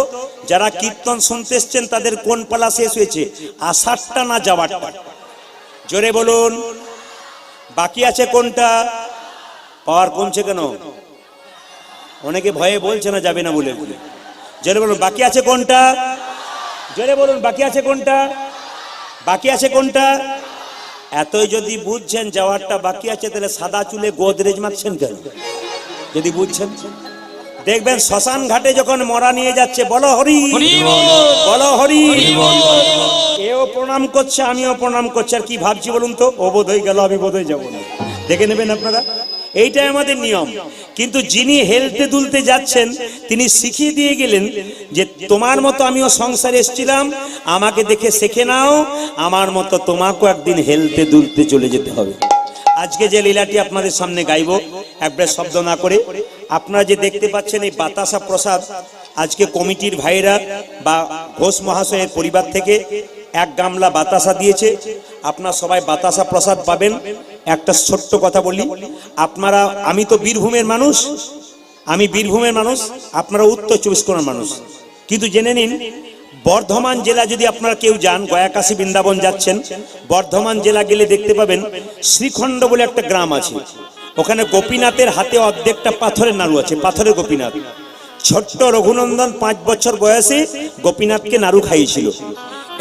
যারা কীর্তন শুনতে এসছেন তাদের কোন পালা শেষ হয়েছে, আষাঢ়টা না যাওয়ারটা? জোরে বলুন। বাকি আছে কোনটা? পাওয়ার কমছে কেন? অনেকে ভয়ে বলছে না যাবে না বলে। জোরে বলুন, বাকি আছে কোনটা? জোরে বলুন, বাকি আছে কোনটা? বাকি আছে কোনটা? এতই যদি বুঝছেন যাওয়ারটা বাকি আছে, তাহলে সাদা চুলে গোদরেজ মাখছেন কেন? যদি বুঝছেন, দেখবেন শ্মশান ঘাটে যখন মরা নিয়ে যাচ্ছে, বলো হরি, বলো হরি, এও প্রণাম করছে, আমিও প্রণাম করছি। আর কি ভাবছি বলুন তো, ও বোধ হয়ে গেল, আমি বোধ হয়ে যাবো না। দেখে নেবেন আপনারা, এইটাই আমাদের নিয়ম। কিন্তু যিনি হেলতে দুলতে যাচ্ছেন তিনি শিখিয়ে দিয়ে গেলেন যে তোমার মতো আমিও সংসারে এসেছিলাম, আমাকে দেখে শিখে নাও, আমার মতো তোমাকেও একদিন হেলতে দুলতে চলে যেতে হবে। আজকে যে লীলাটি আপনাদের সামনে গাইব, একবার শব্দ না করে, আপনারা যে দেখতে পাচ্ছেন এই বাতাসা প্রসাদ, আজকে কমিটির ভাইরা বা ঘোষ মহাশয়ের পরিবার থেকে এক গামলা বাতাসা দিয়েছে। আপনারা সবাই বাতাসা প্রসাদ পাবেন। একটা ছোট্ট কথা বলি, আপনারা, আমি তো বীরভূমের মানুষ, আমি বীরভূমের মানুষ, আপনারা উত্তর 24 পরগনার মানুষ, কিন্তু জেনে নিন বর্ধমান জেলা যদি আপনারা কেউ যান, গয়াকাশী বৃন্দাবন যাচ্ছেন, বর্ধমান জেলা গেলে দেখতে পাবেন শ্রীখণ্ড বলে একটা গ্রাম আছে। ওখানে গোপীনাথের হাতে অর্ধেকটা পাথরের নাড়ু আছে, পাথরের গোপীনাথ। ছোট্ট রঘুনন্দন 5 বছর বয়সে গোপীনাথকে নাড়ু খাইয়েছিল।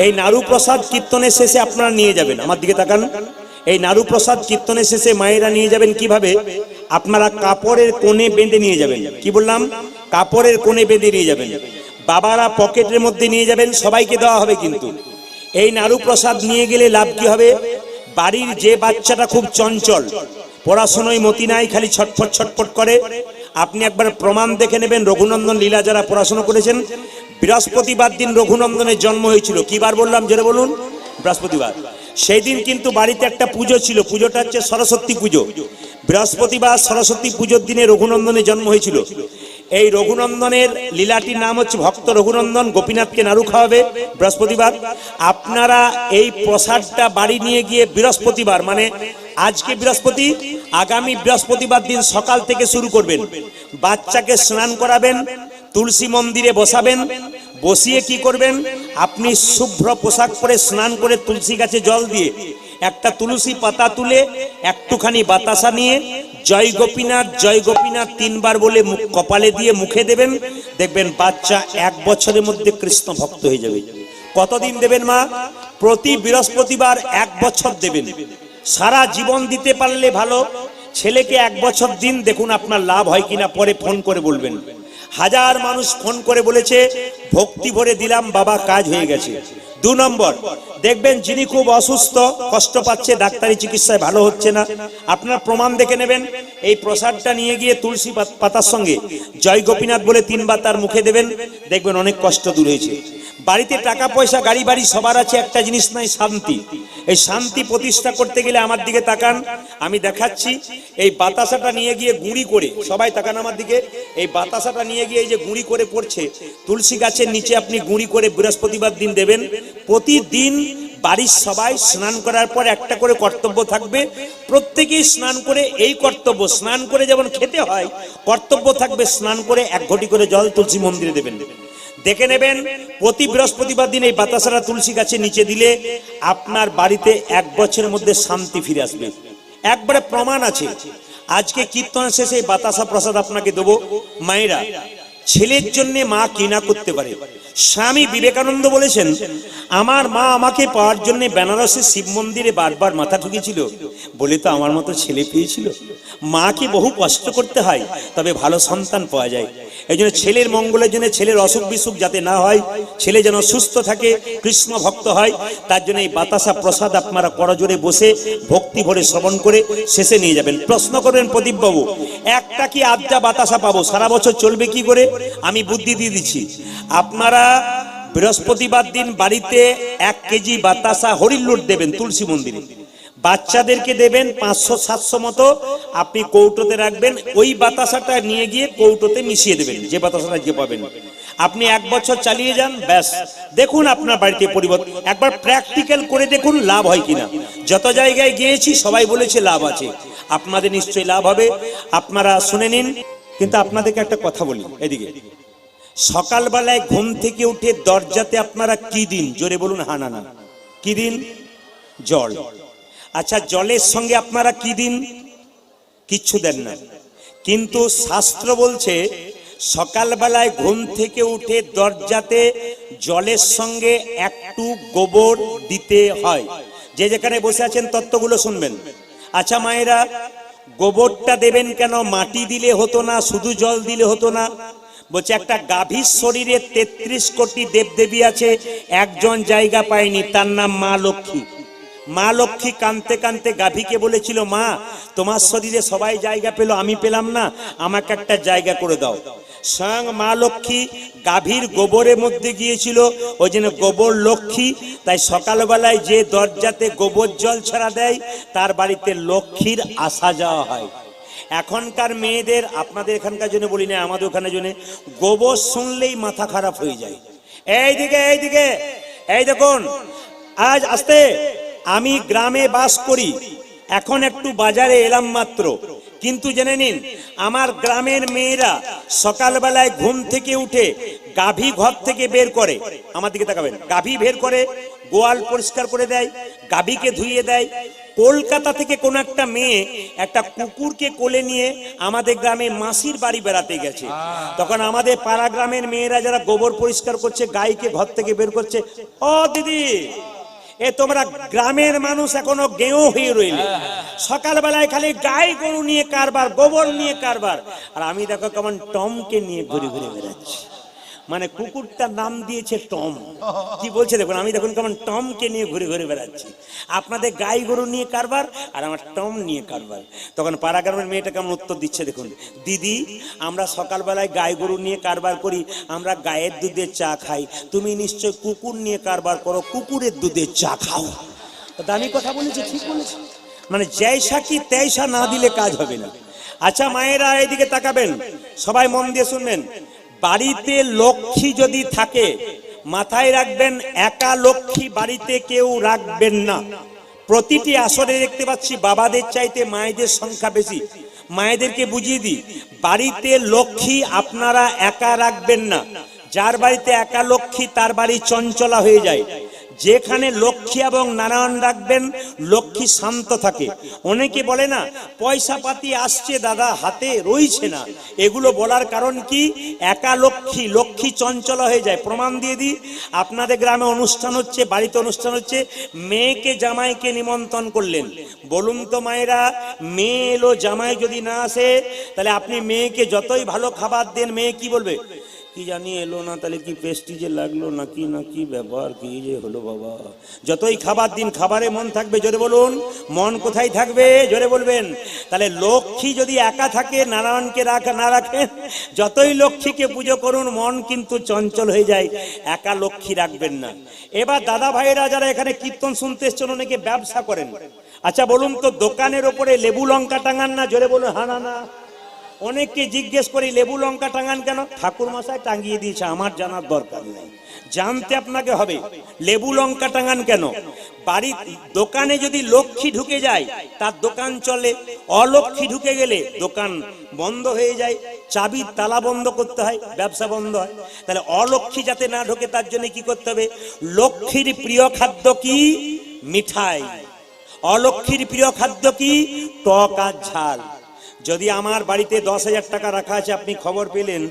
এই নাড়ু প্রসাদ কীর্তনের শেষে আপনারা নিয়ে যাবেন, আমার দিকে তাকান। এই নাড়ু প্রসাদ কীর্তনের শেষে মায়েরা নিয়ে যাবেন কিভাবে? আপনারা কাপড়ের কোণে বেঁধে নিয়ে যাবেন। কি বললাম? কাপড়ের কোণে বেঁধে নিয়ে যাবেন। বাবারা পকেটের মধ্যে নিয়ে যাবেন, সবাইকে দেওয়া হবে। কিন্তু এই নাড়ু প্রসাদ নিয়ে গেলে লাভ কি হবে? বাড়ির যে বাচ্চাটা খুব চঞ্চল, পড়াশোনায় মতি নাই, খালি ছটফট ছটফট করে, আপনি একবার প্রমাণ দেখে নেবেন। রঘুনন্দন লীলা যারা পড়াশোনা করেছেন, বৃহস্পতিবার দিন রঘুনন্দনের জন্ম হয়েছিল। কি বার বললাম? জোরে বলুন। বৃহস্পতিবার। সেই দিন কিন্তু বাড়িতে একটা পুজো ছিল, পুজোটা হচ্ছে সরস্বতী পুজো। বৃহস্পতিবার সরস্বতী পুজোর দিনে রঘুনন্দনের জন্ম হয়েছিল। এই রঘুনন্দনের লীলাটির নাম হচ্ছে ভক্ত রঘুনন্দন গোপীনাথকে নাড়ু খাওয়াবে বৃহস্পতিবার। আপনারা এই প্রসাদটা বাড়ি নিয়ে গিয়ে বৃহস্পতিবার, মানে আজকে বৃহস্পতি, আগামী বৃহস্পতিবার দিন সকাল থেকে শুরু করবেন। বাচ্চাকে স্নান করাবেন, তুলসী মন্দিরে বসাবেন, বসিয়ে কি করবেন? আপনি শুভ্র পোশাক পরে স্নান করে তুলসী গাছে জল দিয়ে একটা তুলসী পাতা তুলে একটুখানি বাতাসা নিয়ে জয় গোপীনাথ জয় গোপীনাথ 3 বার বলে কপালে দিয়ে মুখে দেবেন। দেখবেন বাচ্চা 1 বছরের মধ্যে কৃষ্ণ ভক্ত হয়ে যাবে। কতদিন দেবেন মা? প্রতি বৃহস্পতিবার 1 বছর দেবেন। সারা জীবন দিতে পারলে ভালো। ছেলেকে 1 বছর দিন, দেখুন আপনার লাভ হয় কিনা, পরে ফোন করে বলবেন। হাজার মানুষ ফোন করে বলেছে ভক্তি ভরে দিলাম বাবা, কাজ হয়ে গেছে। 2 নম্বর, দেখবেন যিনি খুব অসুস্থ, কষ্ট পাচ্ছে, ডাক্তারি চিকিৎসায় ভালো হচ্ছে না, আপনারা প্রমাণ দেখে নেবেন। এই প্রসাদটা নিয়ে গিয়ে তুলসী পাতার সঙ্গে জয় গোপীনাথ বলে 3 বার তার মুখে দেবেন, দেখবেন অনেক কষ্ট দূর হয়েছে। বাড়িতে টাকা পয়সা গাড়ি বাড়ি সবার আছে, একটা জিনিস নাই, শান্তি। এই শান্তি প্রতিষ্ঠা করতে গেলে আমার দিকে তাকান, আমি দেখাচ্ছি। এই বাতাসাটা নিয়ে গিয়ে গুঁড়ি করে, সবাই তাকান আমার দিকে, এই বাতাসাটা নিয়ে গিয়ে এই যে গুঁড়ি করে পড়ছে, তুলসী গাছের নিচে আপনি গুঁড়ি করে বৃহস্পতিবার দিন দেবেন। প্রতিদিন বাড়ির সবাই স্নান করার পর একটা করে কর্তব্য থাকবে, প্রত্যেকেই স্নান করে এই কর্তব্য, স্নান করে যেমন খেতে হয়, কর্তব্য থাকবে স্নান করে 1 ঘটি করে জল তুলসী মন্দিরে দেবেন। দেখে নেবেন প্রতি বৃহস্পতিবার দিন এই বাতাসারা তুলসী গাছের নিচে দিলে আপনার বাড়িতে 1 বছরের মধ্যে শান্তি ফিরে আসবে। একবারে প্রমাণ আছে। আজকে কীর্তন শেষে বাতাসা প্রসাদ আপনাকে দেবো। মায়েরা, ছেলের জন্য মা কি না করতে পারে। স্বামী বিবেকানন্দ বলেছেন, আমার মা আমাকে পাওয়ার জন্য বেনারসে শিব মন্দিরে বারবার মাথা ঠুকেছিল বলে তো আমার মতো ছেলে পেয়েছিল। মাকে বহু কষ্ট করতে হয়, তবে ভালো সন্তান পাওয়া যায়। এই জন্য ছেলের মঙ্গলের জন্য, ছেলের অসুখ বিসুখ যাতে না হয়, ছেলে যেন সুস্থ থাকে, কৃষ্ণ ভক্ত হয়, তার জন্য এই বাতাসা প্রসাদ আপনারা করজোরে বসে ভক্তি ভরে শ্রবণ করে শেষে নিয়ে যাবেন। প্রশ্ন করবেন প্রদীপ বাবু, একটা কি আধটা বাতাসা পাবো, সারা বছর চলবে কি করে? আমি বুদ্ধি দিয়ে দিচ্ছি। আপনারা বৃহস্পতিবার দিন বাড়িতে 1 কেজি বাতাসা হরির লুট দেবেন তুলসী মন্দিরে। বাচ্চাদেরকে দেবেন 500-700 মতো, আপনি কৌটোতে রাখবেন। ওই বাতাসাটা নিয়ে গিয়ে কৌটোতে মিশিয়ে দেবেন, যে বাতাসাটা যে পাবেন। আপনি 1 বছর চালিয়ে যান, ব্যাস। দেখুন আপনার বাড়িতে পরিবর্তন। একবার প্র্যাকটিক্যাল করে দেখুন লাভ হয় কিনা। যত জায়গায় গিয়েছি সবাই বলেছে লাভ আছে, আপনাদের নিশ্চয়ই লাভ হবে। আপনারা শুনে নিন। কিন্তু আপনাদেরকে একটা কথা বলি, এদিকে সকালবেলায় ঘুম থেকে উঠে দরজাতে আপনারা কি দিন? জোরে বলুন, হা না না। কি দিন? জল। আচ্ছা, জলের সঙ্গে আপনারা কি দিন? কিচ্ছু দেন না। কিন্তু শাস্ত্র বলছে সকালবেলায় ঘুম থেকে উঠে দরজাতে জলের সঙ্গে একটু গোবর দিতে হয়। যে যেখানে বসে আছেন তত্ত্বগুলো শুনবেন। আচ্ছা মায়েরা, গোবরটা দেবেন কেন? মাটি দিলে হতো না? শুধু জল দিলে হতো না? বলছে একটা গাভীর শরীরে 33 কোটি দেবদেবী আছে, একজন জায়গা পায়নি, তার নাম মা লক্ষ্মী। মা লক্ষ্মী কাঁদতে কাঁদতে গাভীকে বলেছিল, মা তোমার শরীরে সবাই জায়গা পেল, আমি পেলাম না, আমাকে একটা জায়গা করে দাও। স্বয়ং মা লক্ষ্মী গাভীর গোবরের মধ্যে গিয়েছিল, ওই জন্য গোবর লক্ষ্মী। তাই সকালবেলায় যে দরজাতে গোবর জল ছাড়া দেয় তার বাড়িতে লক্ষ্মীর আসা যাওয়া হয়। এখনকার মেয়েদের, আপনাদের এখানকার জন্য বলি না, আমাদের ওখানে জন্য গোবর শুনলেই মাথা খারাপ হয়ে যায়। এইদিকে এইদিকে, এই দেখুন, আজ আসতে আমি গ্রামে বাস করি, এখন একটু বাজারে এলাম মাত্র, কিন্তু জেনে নিন আমার গ্রামের মেয়েরা সকালবেলায় ঘুম থেকে উঠে গাভী ঘর থেকে বের করে, আমার দিকে তাকাবেন, গাভী বের করে, গোয়াল পরিষ্কার করে দেয়, গাভীকে ধুইয়ে দেয়। কলকাতা থেকে কোন একটা মেয়ে একটা কুকুরকে কোলে নিয়ে আমাদের গ্রামে মাসির বাড়ি বেড়াতে গেছে, তখন আমাদের পাড়া গ্রামের মেয়েরা যারা গোবর পরিষ্কার করছে, গাইকে ঘর থেকে বের করছে, ও দিদি এ তোমরা গ্রামের মানুষ এখনো গেঁয়ো হয়ে রইলে, সকালবেলায় খালি গাই গরু নিয়ে কারবার, গোবর নিয়ে কারবার। আর আমি দেখো কেমন টমকে নিয়ে ঘুরে ঘুরে বেড়াচ্ছি, মানে কুকুরটার নাম দিয়েছে টম। কি বলছে দেখুন, আমি দেখুন কেমন টমকে নিয়ে ঘুরে ঘুরে বেড়াচ্ছি। আপনাদের গাই গরু নিয়ে কারবার আর আমার টম নিয়ে কারবার। তখন পাড়া গ্রামের মেয়েটা কেমন উত্তর দিচ্ছে দেখুন, দিদি আমরা সকালবেলায় গাই গরু নিয়ে কারবার করি, আমরা গায়ের দুধের চা খাই, তুমি নিশ্চয় কুকুর নিয়ে কারবার করো, কুকুরের দুধের চা খাও। দামি কথা বলেছি, ঠিক বলেছি, মানে জয়সা কি তেইসা না দিলে কাজ হবে না। আচ্ছা মায়েরা এইদিকে তাকাবেন, সবাই মন দিয়ে শুনবেন। বাড়িতে লক্ষ্মী যদি থাকে, মাথায় রাখবেন একা লক্ষ্মী বাড়িতে কেউ রাখবেন না। প্রতিটি আসরে দেখতে পাচ্ছি বাবাদের চাইতে মায়েদের সংখ্যা বেশি। মায়েদেরকে বুঝিয়ে দিই, বাড়িতে লক্ষ্মী আপনারা একা রাখবেন না। যার বাড়িতে একা লক্ষ্মী তার বাড়ি চঞ্চলা হয়ে যায়। যেখানে লক্ষ্মী এবং নারায়ণ রাখবেন, লক্ষ্মী শান্ত থাকে। অনেকে বলে না পয়সা পাতি আসছে দাদা হাতে রইছে না, এগুলো বলার কারণ কি? একা লক্ষ্মী, লক্ষ্মী চঞ্চলা হয়ে যায়। প্রমাণ দিয়ে দিই, আপনাদের গ্রামে অনুষ্ঠান হচ্ছে, বাড়িতে অনুষ্ঠান হচ্ছে, মেয়েকে জামাইকে নিমন্ত্রণ করলেন, বলুন তো মায়েরা, মেয়ে এলো জামাই যদি না আসে, তাহলে আপনি মেয়েকে যতই ভালো খাবার দেন, মেয়ে কি বলবে? কি জানি এলো না, তাহলে কি পেস্টিজে লাগলো নাকি, না কি ব্যাপার, কি যে হলো বাবা। যতই খাবার দিন, খাবারে মন থাকবে, জোরে বলুন, মন কোথায় থাকবে? জোরে বলবেন। তাহলে লক্ষ্মী যদি একা থাকে, নারায়ণকে না রাখেন, যতই লক্ষ্মীকে পুজো করুন, মন কিন্তু চঞ্চল হয়ে যায়। একা লক্ষ্মী রাখবেন না। এবার দাদা ভাইয়েরা যারা এখানে কীর্তন শুনতে এসছেন, অনেকে ব্যবসা করেন। আচ্ছা বলুন তো, দোকানের ওপরে লেবু লঙ্কা টাঙান না? জোরে বলুন, হা না না। অনেককে জিজ্ঞেস করি লেবু লঙ্কা টাঙান কেন? ঠাকুর মশাই টাঙিয়ে দিয়েছে, আমার জানার দরকার নেই, জানতে আপনাকে হবে। লেবু লঙ্কা টাঙান কেন? বাড়ির দোকানে যদি লক্ষ্মী ঢুকে যায় তার দোকান চলে, অলক্ষ্মী ঢুকে গেলে দোকান বন্ধ হয়ে যায়, চাবির তালা বন্ধ করতে হয়, ব্যবসা বন্ধ হয়। তাহলে অলক্ষ্মী যাতে না ঢোকে তার জন্য কি করতে হবে? লক্ষ্মীর প্রিয় খাদ্য কি? মিঠাই। অলক্ষ্মীর প্রিয় খাদ্য কি? টক আর ঝাল। যদি আমার বাড়িতে 10,000 টাকা রাখা আছে, আপনি খবর পেলেন,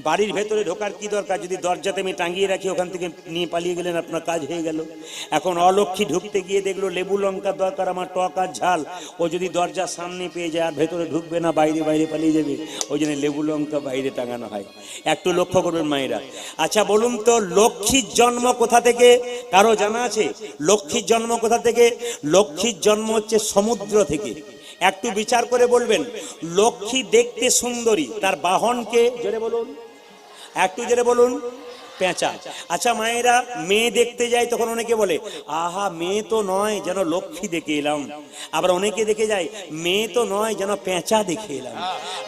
বাড়ির ভেতরে ঢোকার কি দরকার? যদি দরজাতে আমি টাঙিয়ে রাখি, ওখান থেকে নিয়ে পালিয়ে গেলেন, আপনার কাজ হয়ে গেল। এখন অলক্ষ্মী ঢুকতে গিয়ে দেখলো লেবু লঙ্কা দরকার, আমার টক আর ঝাল, ও যদি দরজার সামনে পেয়ে যায়, আর ভেতরে ঢুকবে না, বাইরে বাইরে পালিয়ে যাবে, ওই জন্য লেবু লঙ্কা বাইরে টাঙানো হয়। একটু লক্ষ্য করবেন মায়েরা। আচ্ছা বলুন তো, লক্ষ্মীর জন্ম কোথা থেকে? কারো জানা আছে লক্ষ্মীর জন্ম কোথা থেকে? লক্ষ্মীর জন্ম হচ্ছে সমুদ্র থেকে। একটু বিচার করে বলবেন, লক্ষ্মী দেখতে সুন্দরী, তার বাহনকে? জোরে বলুন, একটু জোরে বলুন। পেঁচা। আচ্ছা মায়েরা, মেয়ে দেখতে যায়, তখন অনেকে বলে আহা মেয়ে তো নয়, যেন লক্ষ্মী দেখে এলাম। আবার অনেকে দেখে যায়, মেয়ে তো নয়, যেন পেঁচা দেখে এলাম।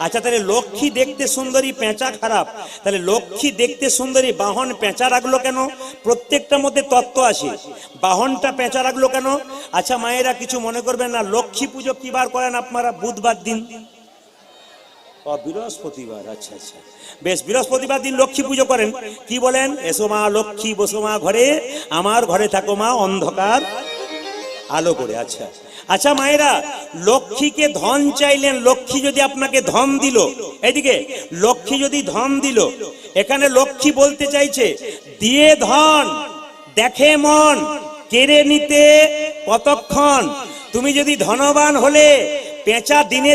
আচ্ছা তাহলে লক্ষ্মী দেখতে সুন্দরী, পেঁচা খারাপ, তাহলে লক্ষ্মী দেখতে সুন্দরী, বাহন পেঁচা রাখলো কেন? প্রত্যেকটার মধ্যে তত্ত্ব আছে। বাহনটা পেঁচা রাখলো কেন? আচ্ছা মায়েরা কিছু মনে করবেন না, লক্ষ্মী পুজো কি বার করেন আপনারা? বুধবার দিন। বৃহস্পতিবার, আচ্ছা আচ্ছা বেশ। বৃহস্পতিবার দিন লক্ষ্মী পুজো করেন, কি বলেন? এসো মা লক্ষ্মী বসো মা ঘরে, আমার ঘরে থাকো মা অন্ধকার আলো করে। আচ্ছা আচ্ছা মায়েরা, লক্ষ্মীকে ধন চাইলেন, লক্ষ্মী যদি আপনাকে ধন দিল, এইদিকে লক্ষ্মী যদি ধন দিল, এখানে লক্ষ্মী বলতে চাইছে দিয়ে ধন দেখে মন, কেড়ে নিতে কতক্ষণ। তুমি যদি ধনবান হলে পেঁচা দিনে